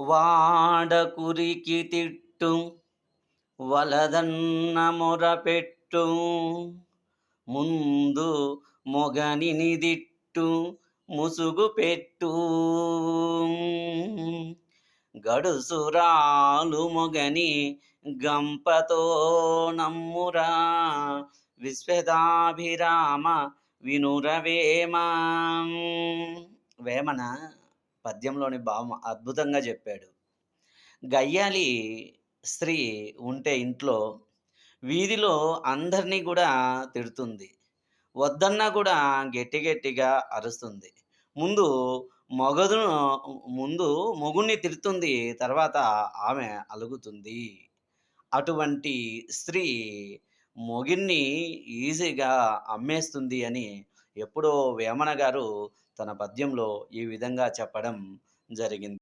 వాడకురికి తిట్టు వలదన్న మొరపెట్టు ముందు మొగనిని దిట్టు ముసుగు పెట్టు గడుసురాలు మొగని గంపతో నమ్మురా విశ్వదాభిరామ వినురవేమ. వేమన పద్యంలోని భావం అద్భుతంగా చెప్పాడు. గయ్యాళి స్త్రీ ఉంటే ఇంట్లో వీధిలో అందరినీ గూడా తిడుతుంది. వద్దన్నా కూడా గట్టి గట్టిగా అరుస్తుంది. ముందు మొగదును ముందు మొగుడిని తిడుతుంది. తర్వాత ఆమె అలుగుతుంది. అటువంటి స్త్రీ మొగుడిని ఈజీగా అమ్మేస్తుంది అని ఎప్పుడో వేమన గారు తన పద్యంలో ఈ విధంగా చెప్పడం జరిగింది.